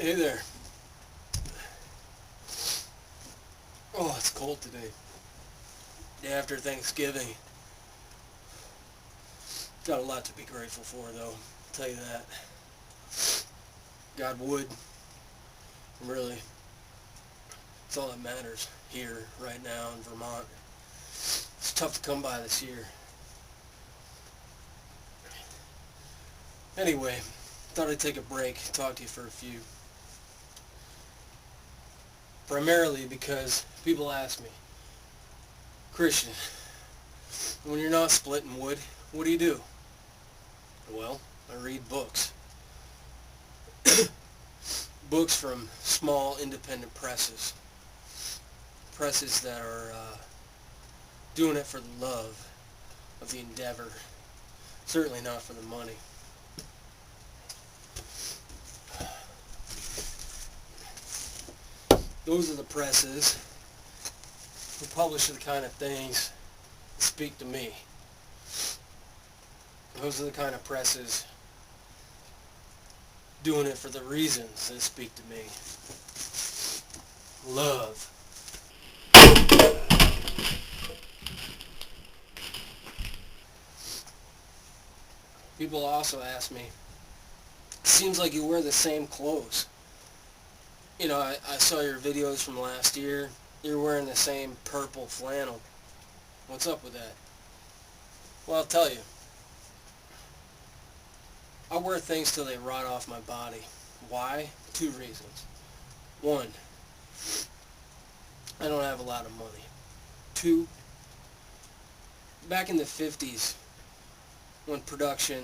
Hey there. Oh, it's cold today. Day after Thanksgiving. Got a lot to be grateful for, though. I'll tell you that. God would. Really. It's all that matters here, right now, in Vermont. It's tough to come by this year. Anyway, thought I'd take a break, talk to you for a few. Primarily because people ask me, Christian, when you're not splitting wood, what do you do? Well, I read books. Books from small independent presses. Presses that are doing it for the love of the endeavor. Certainly not for the money. Those are the presses who publish the kind of things that speak to me. Those are the kind of presses doing it for the reasons that speak to me. Love. People also ask me, it seems like you wear the same clothes. You know, I saw your videos from last year. You're wearing the same purple flannel. What's up with that? Well, I'll tell you. I wear things till they rot off my body. Why? Two reasons. One, I don't have a lot of money. Two, back in the 50s, when production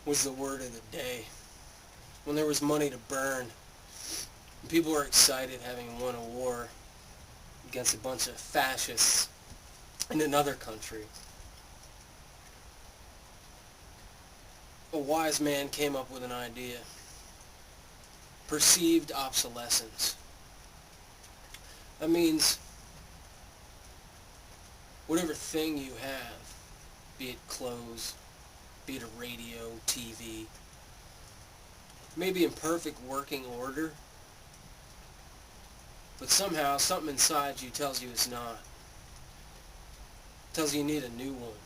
was the word of the day, when there was money to burn, people were excited having won a war against a bunch of fascists in another country. A wise man came up with an idea. Perceived obsolescence. That means whatever thing you have, be it clothes, be it a radio, TV, may be in perfect working order, but somehow something inside you tells you it's not. Tells you need a new one.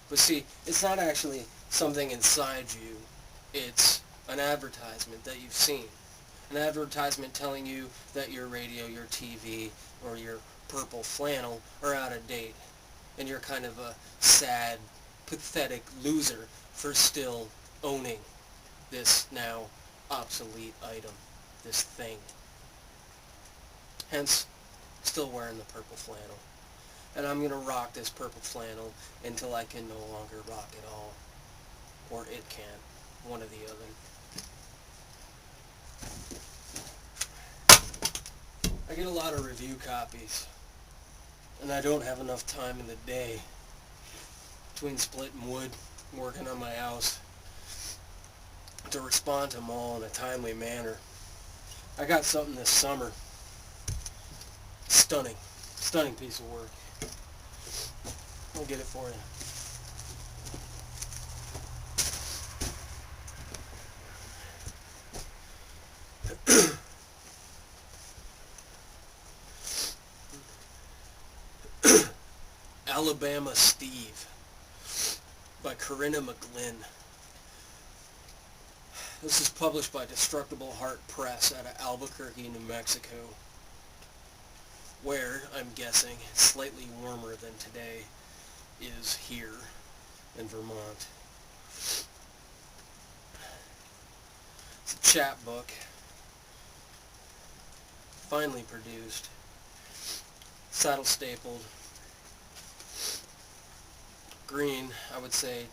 But see, it's not actually something inside you. It's an advertisement that you've seen. An advertisement telling you that your radio, your TV, or your purple flannel are out of date. And you're kind of a sad, pathetic loser for still owning this now obsolete item, this thing. Hence, still wearing the purple flannel. And I'm going to rock this purple flannel until I can no longer rock it all. Or it can't. One or the other. I get a lot of review copies. And I don't have enough time in the day between splitting wood, working on my house, to respond to them all in a timely manner. I got something this summer. Stunning. Stunning piece of work. I'll get it for you. Alabama Steve by Karyna McGlynn. This is published by Destructible Heart Press out of Albuquerque, New Mexico, where, I'm guessing, slightly warmer than today is here in Vermont. It's a chapbook, finely produced, saddle stapled, green, I would say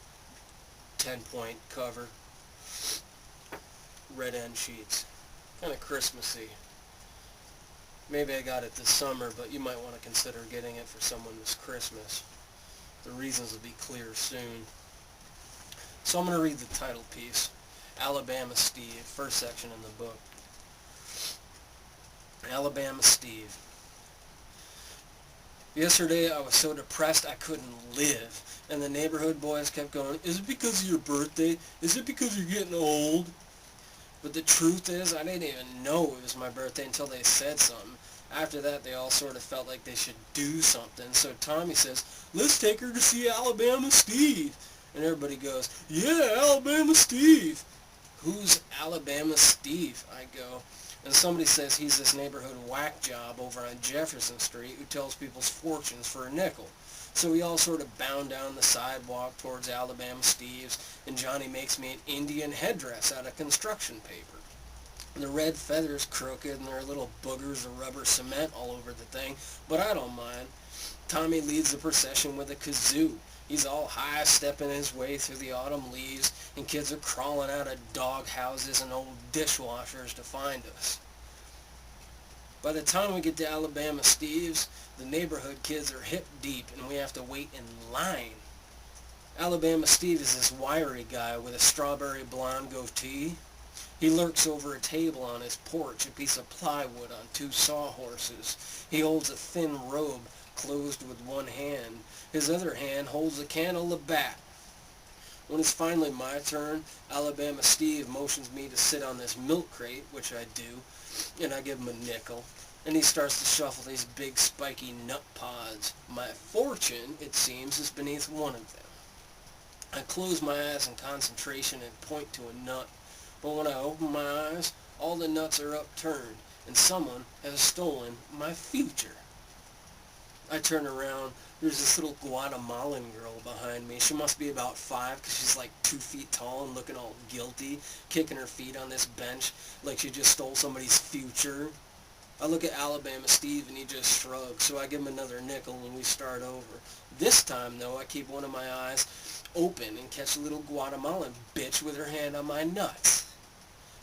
10-point cover, red end sheets, kind of Christmassy. Maybe I got it this summer, but you might want to consider getting it for someone this Christmas. The reasons will be clear soon. So I'm going to read the title piece, Alabama Steve, first section in the book. Alabama Steve. Yesterday I was so depressed I couldn't live, and the neighborhood boys kept going, "Is it because of your birthday? Is it because you're getting old?" But the truth is, I didn't even know it was my birthday until they said something. After that, they all sort of felt like they should do something. So Tommy says, let's take her to see Alabama Steve. And everybody goes, yeah, Alabama Steve. Who's Alabama Steve? I go. And somebody says he's this neighborhood whack job over on Jefferson Street who tells people's fortunes for a nickel. So we all sort of bound down the sidewalk towards Alabama Steve's, and Johnny makes me an Indian headdress out of construction paper. The red feather's crooked, and there are little boogers of rubber cement all over the thing, but I don't mind. Tommy leads the procession with a kazoo. He's all high, stepping his way through the autumn leaves, and kids are crawling out of dog houses and old dishwashers to find us. By the time we get to Alabama Steve's, the neighborhood kids are hip deep, and we have to wait in line. Alabama Steve is this wiry guy with a strawberry blonde goatee. He lurks over a table on his porch, a piece of plywood on two sawhorses. He holds a thin robe closed with one hand. His other hand holds a can of Labatt. When it's finally my turn, Alabama Steve motions me to sit on this milk crate, which I do, and I give him a nickel. And he starts to shuffle these big spiky nut pods. My fortune, it seems, is beneath one of them. I close my eyes in concentration and point to a nut. But when I open my eyes, all the nuts are upturned, and someone has stolen my future. I turn around. There's this little Guatemalan girl behind me. She must be about 5 because she's like 2 feet tall and looking all guilty, kicking her feet on this bench like she just stole somebody's future. I look at Alabama Steve and he just shrugs, so I give him another nickel and we start over. This time, though, I keep one of my eyes open and catch a little Guatemalan bitch with her hand on my nuts.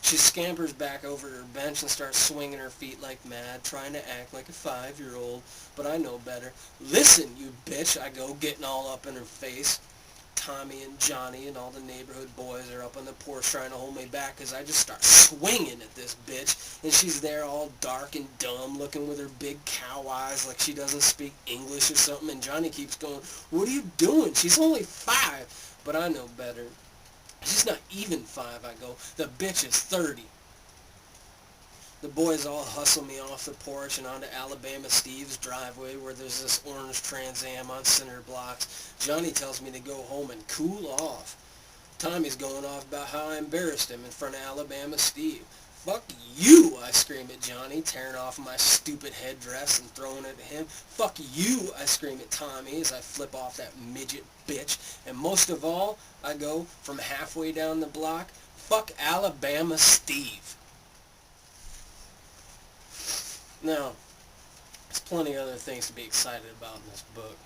She scampers back over her bench and starts swinging her feet like mad, trying to act like a 5-year-old, but I know better. Listen, you bitch, I go, getting all up in her face. Tommy and Johnny and all the neighborhood boys are up on the porch trying to hold me back because I just start swinging at this bitch, and she's there all dark and dumb, looking with her big cow eyes like she doesn't speak English or something, and Johnny keeps going, what are you doing? She's only 5, but I know better. She's not even 5, I go. The bitch is 30. The boys all hustle me off the porch and onto Alabama Steve's driveway where there's this orange Trans Am on cinder blocks. Johnny tells me to go home and cool off. Tommy's going off about how I embarrassed him in front of Alabama Steve. Fuck you, I scream at Johnny, tearing off my stupid headdress and throwing it at him. Fuck you, I scream at Tommy as I flip off that midget bitch. And most of all, I go from halfway down the block, fuck Alabama Steve. Now, there's plenty of other things to be excited about in this book.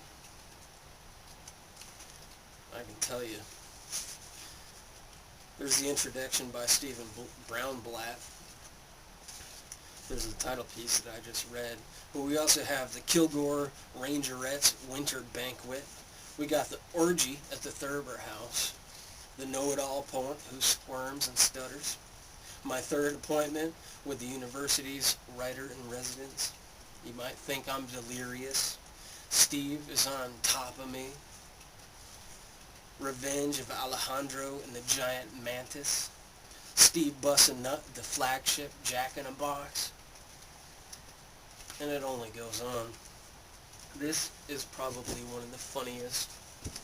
I can tell you. There's the introduction by Stephen Brownblatt. There's the title piece that I just read. But we also have the Kilgore Rangerettes Winter Banquet. We got the orgy at the Thurber House. The know-it-all poet who squirms and stutters. My third appointment with the university's writer-in-residence. You might think I'm delirious. Steve is on top of me. Revenge of Alejandro and the Giant Mantis. Steve busts a nut, the flagship Jack-in-a-Box. And it only goes on. This is probably one of the funniest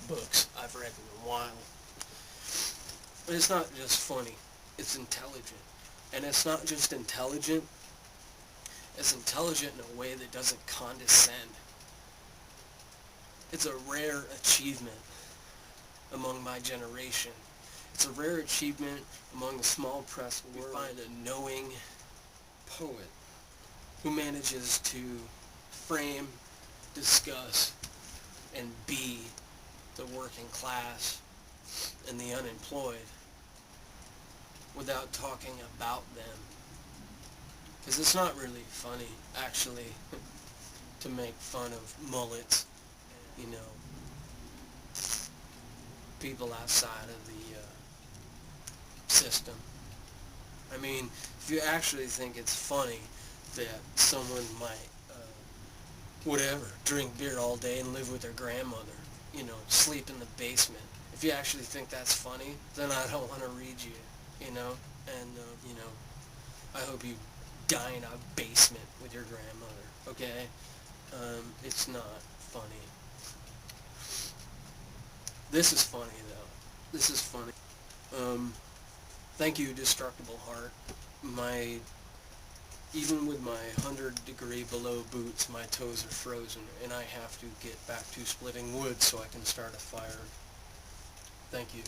books I've read in a while. But it's not just funny, it's intelligent. And it's not just intelligent, it's intelligent in a way that doesn't condescend. It's a rare achievement among my generation. It's a rare achievement among the small press world. We find a knowing poet who manages to frame, discuss, and be the working class and the unemployed without talking about them. Because it's not really funny, actually, to make fun of mullets, you know, people outside of the system. I mean, if you actually think it's funny that someone might, drink beer all day and live with their grandmother, you know, sleep in the basement, if you actually think that's funny, then I don't want to read you, you know. And, you know, I hope you die in a basement with your grandmother, okay? It's not funny. This is funny, though. This is funny. Thank you, Destructible Heart. Even with my 100-degree below boots, my toes are frozen, and I have to get back to splitting wood so I can start a fire. Thank you.